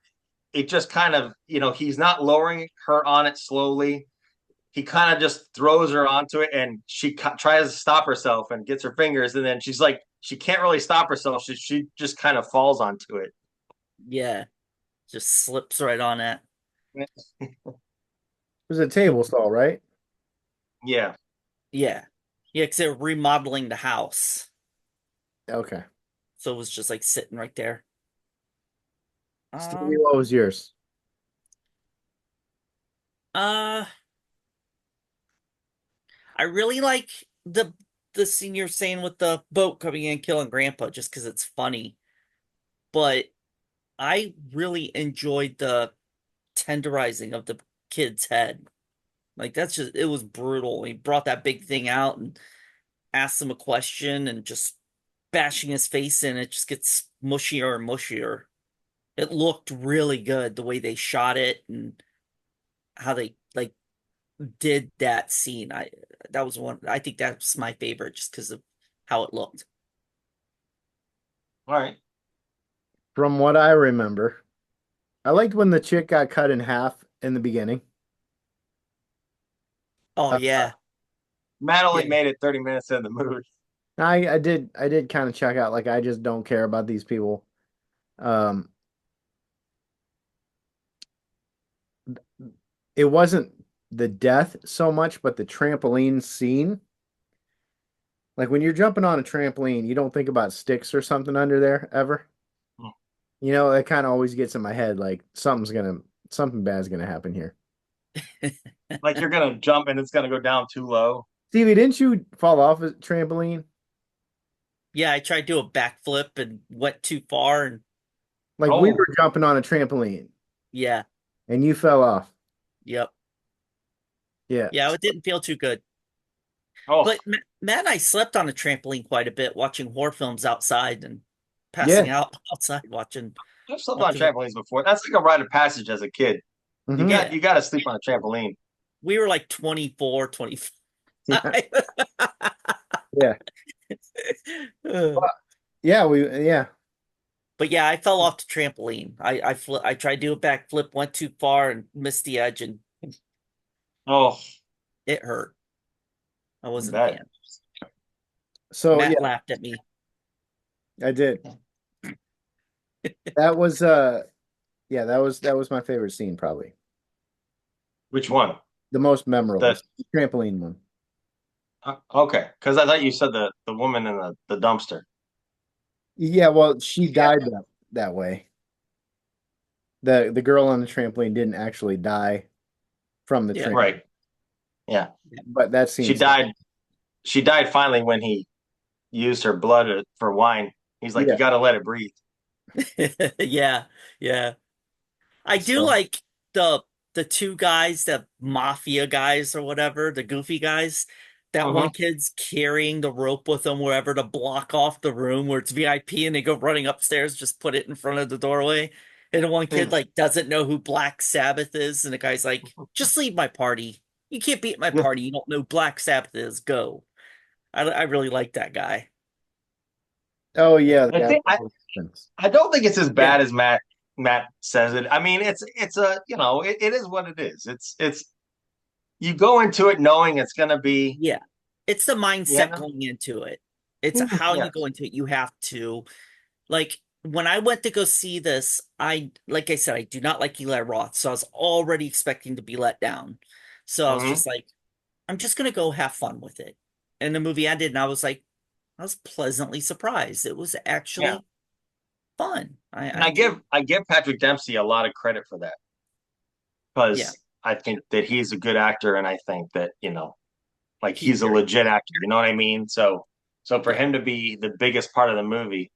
it just kind of, he's not lowering her on it slowly. He kind of just throws her onto it, and she tries to stop herself and gets her fingers, and then she's like she can't really stop herself. She just kind of falls onto it. Yeah. Just slips right on it. It was a table saw, right? Yeah. Yeah. Yeah, because they're remodeling the house. Okay. So it was just like sitting right there. Stevie, Um, what was yours? uh, I really like the scene you're saying with the boat coming in and killing Grandpa just because it's funny. But I really enjoyed the tenderizing of the kid's head. Like that's just it was brutal. He brought that big thing out and asked him a question and just bashing his face in, it just gets mushier and mushier. It looked really good the way they shot it and how they like did that scene. I think that's my favorite just because of how it looked. All right. From what I remember, I liked when the chick got cut in half in the beginning. Oh Uh, yeah. Matt only Yeah. made it 30 minutes in the movie. I did kind of check out. Like I just don't care about these people. Um, it wasn't the death so much, but the trampoline scene. Like when you're jumping on a trampoline, you don't think about sticks or something under there ever. You know, that kind of always gets in my head. Like something bad's gonna happen here. Like you're gonna jump and it's gonna go down too low. Stevie, didn't you fall off a trampoline? Yeah, I tried to do a backflip and went too far and Like we Oh, were jumping on a trampoline yeah. and you fell off. Yep. Yeah. Yeah, it didn't feel too good. oh, But Matt and I slept on a trampoline quite a bit, watching horror films outside and Yeah. passing out outside watching I've slept on watching it. trampolines before. That's like a rite of passage as a kid. You Hmm. got Yeah. you got to sleep on a trampoline. We were like 24, 25. Yeah. Yeah. Well, yeah. But yeah, I fell off the trampoline. I tried to do a backflip, went too far and missed the edge, and Oh, it hurt. I I wasn't a bet. fan. So yeah, Matt laughed at me. I did. That was yeah, that was my favorite scene probably. Which one? The most memorable. The The trampoline one. Okay, because I thought you said the woman in the dumpster. Yeah, well, she Yeah. died that way. The girl on the trampoline didn't actually die from the Yeah. tramp, Right. Yeah. but that She scene's died. She died finally when he used her blood for wine. He's like, you yeah, got to let it breathe. Yeah. Yeah. I do So, like the the two guys, the mafia guys or whatever, the goofy guys. That one mhm. kid's carrying the rope with them wherever to block off the room where it's VIP and they go running upstairs, just put it in front of the doorway. And the one kid like doesn't know who Black Sabbath is, and the guy's like, just leave my party. You can't be at my party. You don't know who Black Sabbath is. Go. I really like that guy. oh yeah, the I guy think with the weapons. I don't think it's as Yeah. bad as Matt says it. I mean, it's a it is what it is. It's you go into it knowing it's gonna be Yeah. It's the mindset yeah going into it. It's how yeah you go into it. You have to. Like when I went to go see this, like I said, I do not like Eli Roth, so I was already expecting to be let down. So I was Hmm. just like, I'm just gonna go have fun with it. And the movie ended, and I was pleasantly surprised. It was Yeah. actually fun. And I did. I give Patrick Dempsey a lot of credit for that Yeah, because I think that he's a good actor, and I think that like he's he's a very legit actor. You know what I mean? So for yeah. him to be the biggest part of the movie,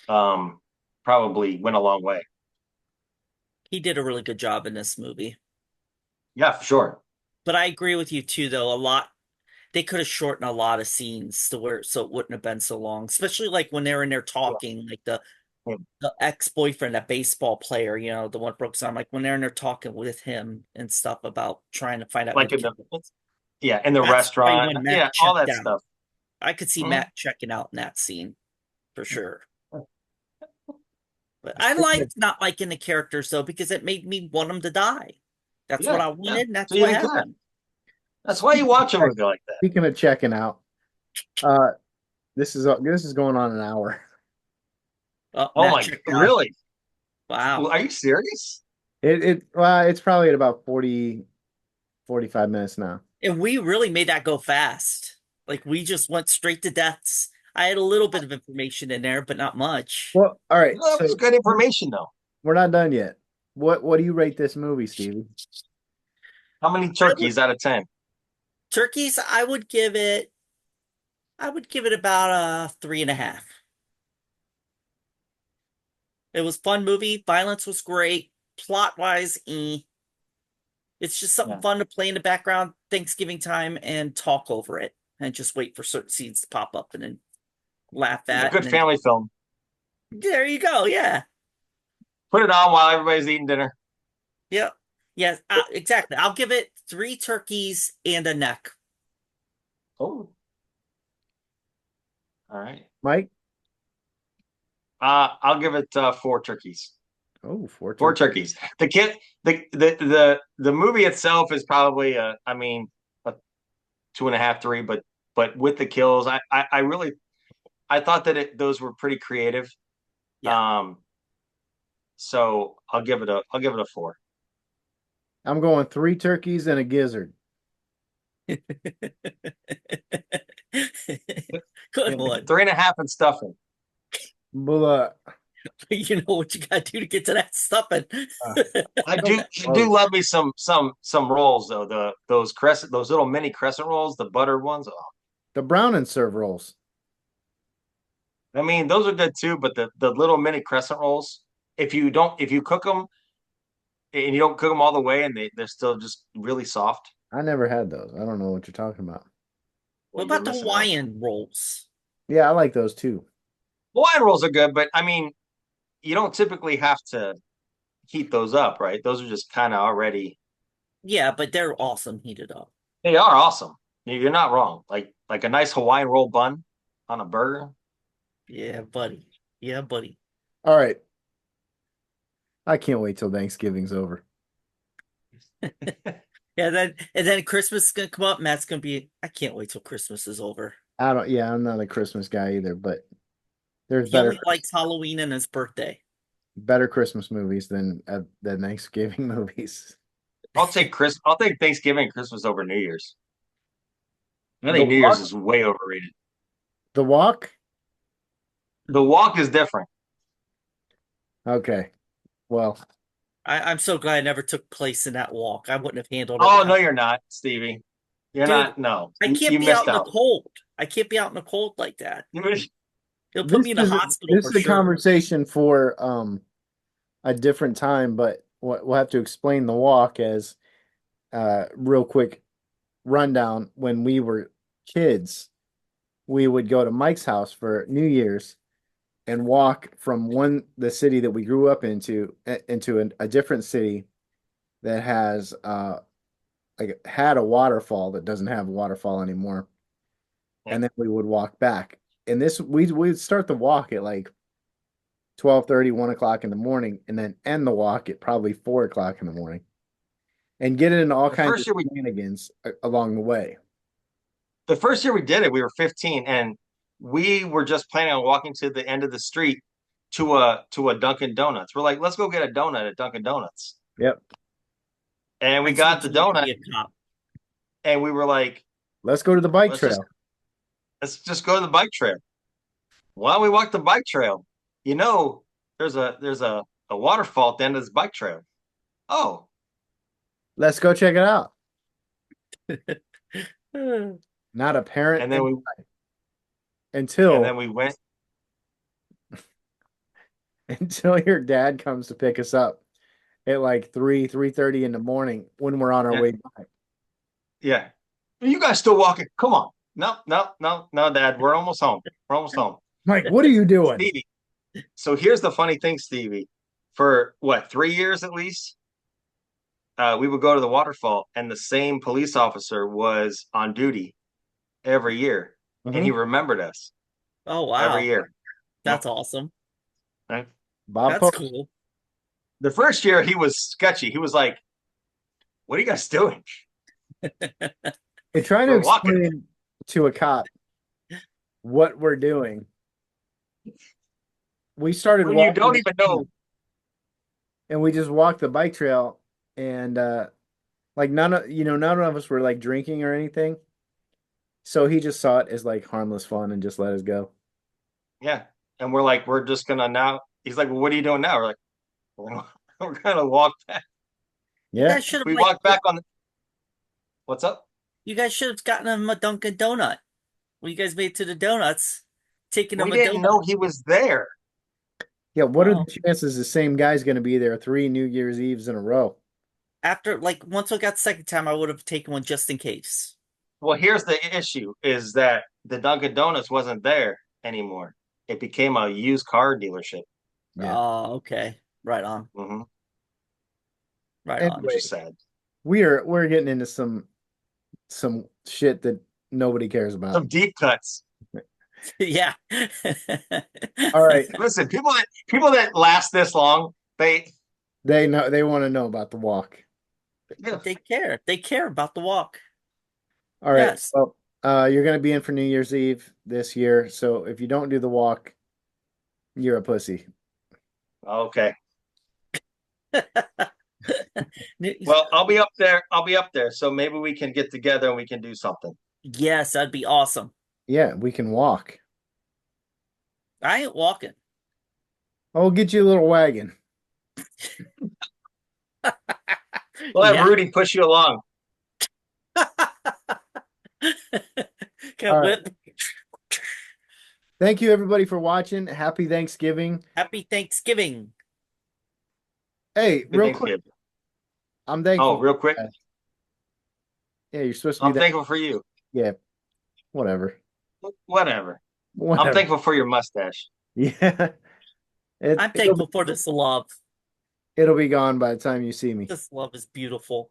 um, probably went a long way. He did a really good job in this movie. Yeah, for sure. But I agree with you too, though. A lot they could have shortened a lot of scenes to where so it wouldn't have been so long, especially like when they're in there Yeah. talking, like Yeah. the ex-boyfriend, that baseball player, the one that broke his arm, like when they're in there talking with him and stuff about trying to find out who Like the killer was. in the That's probably restaurant. when Matt Yeah, all checked that out. stuff. I could see Mhm. Matt checking out in that scene for sure. But I liked not liking the characters though, because it made me want them to die. That's what Yeah, I yeah. wanted, and So that's you what didn't care. happened. That's why you watch a movie like that. Speaking of checking out, uh, this is going on an hour. Oh, Oh Matt my, checked out. really? Wow. Are you serious? It's probably at about 45 minutes now. And we really made that go fast. Like we just went straight to deaths. I had a little bit of information in there, but not much. Well, all right, No, that was so good information though. we're not done yet. What do you rate this movie, Stevie? How many I would turkeys out of 10? turkeys, I would give it about a 3.5. It was fun movie. Violence was great. Plot wise, it's just something Yeah. fun to play in the background Thanksgiving time and talk over it and just wait for certain scenes to pop up and then laugh Yeah, at good and then family film. there you go. Yeah. Put it on while everybody's eating dinner. Yep. Yes, exactly. I'll give it 3 turkeys and a neck. Oh, all right. Mike? I'll give it 4 turkeys. Oh, four Four turkey. turkeys. The kid, the movie itself is probably a 2.5, 3, but with the kills, I really I thought that those were pretty creative. Yeah. Um, so I'll give it a 4. I'm going three turkeys and a gizzard. Good And one. 3.5 and stuffing. Blah. You know what you gotta do to get to that stuffing. I do Close. love me some rolls though. Those little mini crescent rolls, the butter ones. Oh, The brown and serve rolls. I mean, those are good too, but the little mini crescent rolls, if you cook them and you don't cook them all the way and they're still just really soft, I never had those. I don't know what you're talking about. What well, you're about the missing out. Hawaiian rolls? Yeah, I like those too. Hawaiian rolls are good, but I mean, you don't typically have to heat those up, right? Those are just kind of already. Yeah, but they're awesome heated up. They are awesome. You're not wrong. Like a nice Hawaiian roll bun on a burger. Yeah, buddy. Yeah, buddy. All right. I can't wait till Thanksgiving's over. Yeah, and then Christmas is gonna come up. Matt's gonna be. I can't wait till Christmas is over. Yeah, I'm not a Christmas guy either, but there's He only likes Halloween and his birthday. better Christmas movies than Thanksgiving movies. I'll take Thanksgiving and Christmas over New Year's. I The think New Year's Walk? is way overrated. The Walk? The walk is different. Okay. Well, I'm so glad I never took place in that walk. I wouldn't have handled it Oh no, well. you're not, Stevie. You're Dude, not. No, I can't you be out missed in the out. cold. I can't be out in the cold like that. You missed- He'll put this me in the is hospital this for is a sure. conversation for a different time, but we'll have to explain the walk as real quick rundown. When we were kids, we would go to Mike's house for New Year's and walk from the city that we grew up into a different city that has like had a waterfall that doesn't have a waterfall anymore, and then we would walk back. And this we'd start the walk at like 12:30, 1 o'clock in the morning, and then end the walk at probably 4 o'clock in the morning, and get in all The kinds first of year we shenanigans along the way. the first year we did it, we were 15, and we were just planning on walking to the end of the street to a Dunkin' Donuts. We're like, let's go get a donut at Dunkin' Donuts. Yep. And we I see got what the you like to donut, be a cop. and we were like, Let's go to the bike let's just trail. let's just go to the bike trail. Why don't we walk the bike trail? You know, there's a waterfall at the end of this bike trail. Oh, Let's go check it out. Hmm. Not a parent and then we and until then we went. until your dad comes to pick us up at like 3:30 in the morning when we're on our Yeah, way back. yeah. You guys still walking? Come on. No, no, no, no, Dad. We're almost home. We're almost home. Mike, what are you doing? Stevie. So here's the funny thing, Stevie. For what, 3 years at least, we would go to the waterfall, and the same police officer was on duty every year, and he Mhm. remembered us Oh every wow, year. that's awesome. Right? Bob That's Pope. cool. The first year he was sketchy. He was like, "What are you guys doing? And trying to We're walking." explain to a cop what we're doing. We started When you walking don't even know. and we just walked the bike trail and like none of us were like drinking or anything. So he just saw it as like harmless fun and just let us go. Yeah. And we're like, we're just gonna now. He's like, "Well, what are you doing now?" We're like, we're gonna walk back. You Yeah. guys should have We like walk back on the, what's up? you guys should have gotten him a Dunkin' Donut. When you guys made it to the donuts, taking him We a didn't donut. know he was there. Yeah, what are the Oh, chances the same guy's going to be there 3 New Year's Eves in a row? after like once we got the second time, I would have taken one just in case. Well, here's the issue is that the Dunkin' Donuts wasn't there anymore. It became a used car dealership. Yeah. Oh, okay. Right on. Hmm. Right on. Which Anyway, is sad. we're getting into some shit that nobody cares about. Some deep cuts. Yeah. All right. Listen, people that last this long, They want to know about the walk. yeah. They care. They care about the walk. All right. Yes. Well, you're going to be in for New Year's Eve this year. So if you don't do the walk, you're a pussy. Okay. Yes, Well, I'll be up there. I'll be up there. So maybe we can get together and we can do something. that'd be awesome. Yeah, we can walk. I ain't walking. I'll get you a little wagon. We'll have Yeah. Rudy push you along. All Can right. whip. Thank you everybody for watching. Happy Thanksgiving. Happy Thanksgiving. Hey, Good real quick, Thanksgiving. I'm Oh, thankful. real quick. Yeah, you're supposed to be I'm that. thankful for you. Yeah, whatever. Whatever. I'm Whatever. thankful for your mustache. Yeah. I'm It'll thankful for this love. it'll be gone by the time you see me. This love is beautiful.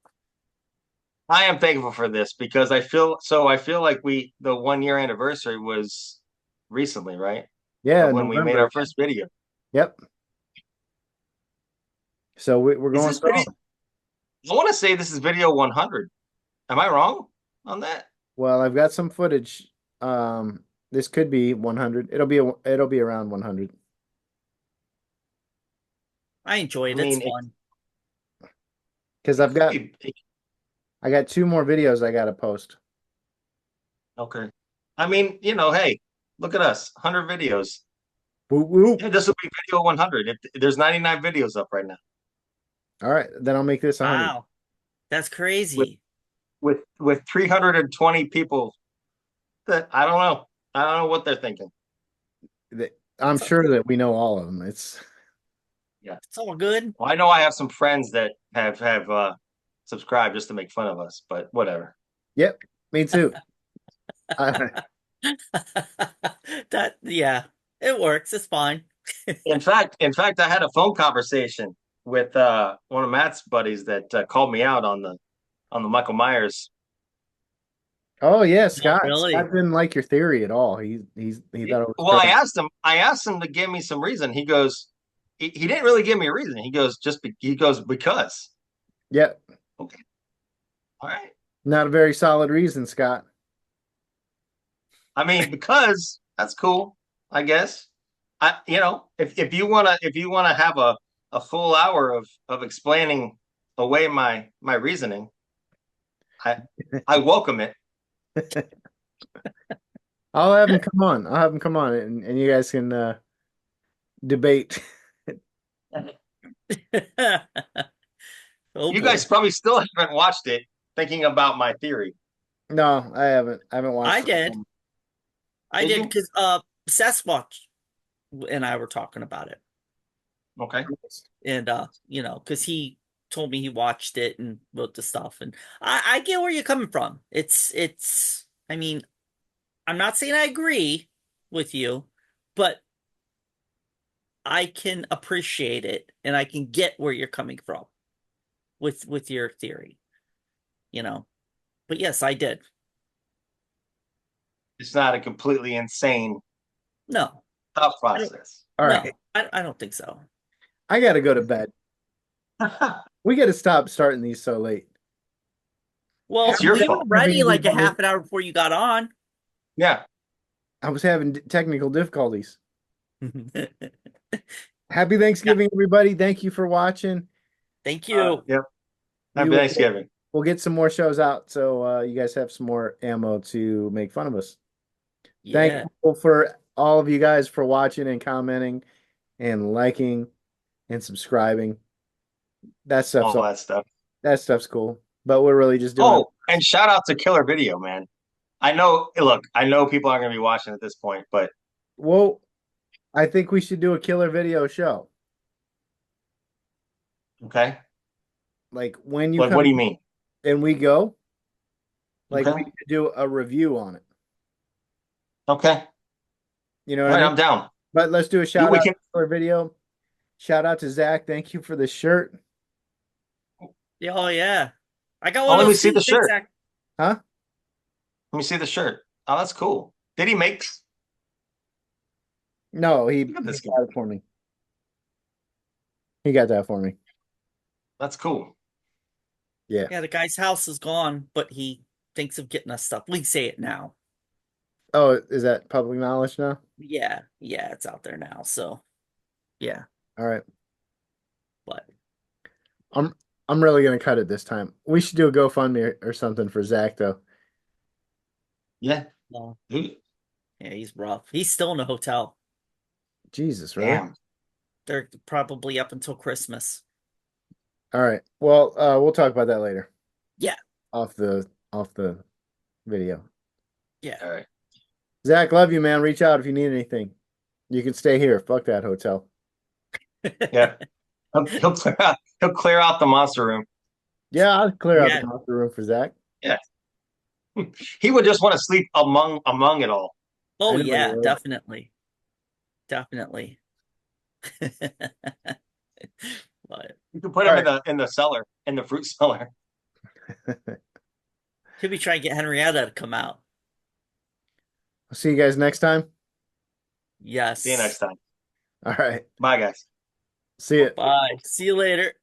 I am thankful for this because I feel like the 1 year anniversary was recently, right? Yeah, Of when we made November. our first video. Yep. So we're Is going this video? strong. I want to say this is video 100. Am I wrong on that? Well, I've got some footage. This could be 100. It'll be around 100. I enjoy I it. It's mean, fun. Because it could be I got 2 more videos I gotta post. okay. I mean, hey, look at us, 100 videos. Whoop, whoop. Yeah, this will be video 100. There's 99 videos up right now All right, then I'll make this 100. Wow. That's with crazy. with 320 people that I don't know. I don't know what they're thinking. I'm sure that we know all of them. It's Yeah. It's all good. Well, I know I have some friends that have subscribed just to make fun of us, but whatever. Yep, me too. I, Yeah, it works. It's fine. In fact, I had a phone conversation with one of Matt's buddies that called me out on the Michael Myers. oh yeah, Oh, Scott. really? Scott didn't like your theory at all. He thought it was Well, I crazy. asked him. I asked him to give me some reason. He goes, he didn't really give me a reason. He goes, he goes because. Yep, Okay, all right. not a very solid reason, Scott. I mean, because That's cool, I guess. If you wanna have a full hour of explaining away my reasoning, I I welcome it. I'll have him come on. I'll have him come on, and you guys can debate. Oh You boy. guys probably still haven't watched it, thinking about my theory. No, I haven't. I haven't watched I the did. film. I Did did you? because Sasquatch and I were talking about it. Okay. And because he told me he watched it and wrote the stuff. And I get where you're coming from. It's I mean, I'm not saying I agree with you, but I can appreciate it and I can get where you're coming from with your theory, you know. But yes, I did. It's not a completely insane No, thought I don't process. All right, I don't think so. I gotta go to bed. We gotta stop starting these so late. Well, It's your we were fault. Having ready like a everybody, half an hour before you got on. Yeah. I was having technical difficulties. Yeah, Happy Thanksgiving, everybody! Thank you for watching. thank you. Yep. We Happy will, Thanksgiving. we'll get some more shows out, so you guys have some more ammo to make fun of us. Yeah. Thankful for all of you guys for watching and commenting and liking and subscribing. That stuff's All that stuff. that stuff's cool. But we're really just doing Oh, and shout out to Killer Video, man. I know, look, I know people aren't going to be watching at this point, but well, I think we should do a killer video show. okay. Like when you Like, come what do you mean? and we go, like we Okay. could do a review on it. Okay. You know All what I right, mean? I'm down. But let's do a You, shout we out can, for a video. Shout out to Zach. Thank you for the shirt. Oh yeah. I got oh, one of let me those see too. the Thanks, shirt. Zach. Huh? Let me see the shirt. Oh, that's cool. Did he make, No, he look at this guy. got it for me. He got that for me. That's cool. Yeah. Yeah, the guy's house is gone, but he thinks of getting us stuff. We can say it now. Oh, is that public knowledge now? Yeah, it's out there now. So yeah, All right. but I'm I'm really gonna cut it this time. We should do a GoFundMe or something for Zach though. Yeah. no. Dude, Yeah, he's rough. He's still in a hotel. Jesus, really? damn. They're probably up until Christmas. All right. Well, we'll talk about that later. Yeah, Off the video. yeah. All right. Zach, love you, man. Reach out if you need anything. You can stay here. Fuck that hotel. Yeah. He'll clear out the monster room. Yeah, I'll clear out the Yeah. conference room for Zach. Yeah. He would just want to sleep among it all. Oh I know he yeah, would. definitely. Definitely. But You could put All him right. in the cellar, in the fruit cellar. could be trying to get Henrietta to come out. I'll see you guys next time. Yes. See you next time. All right. Bye, guys. See ya. Bye. See you later.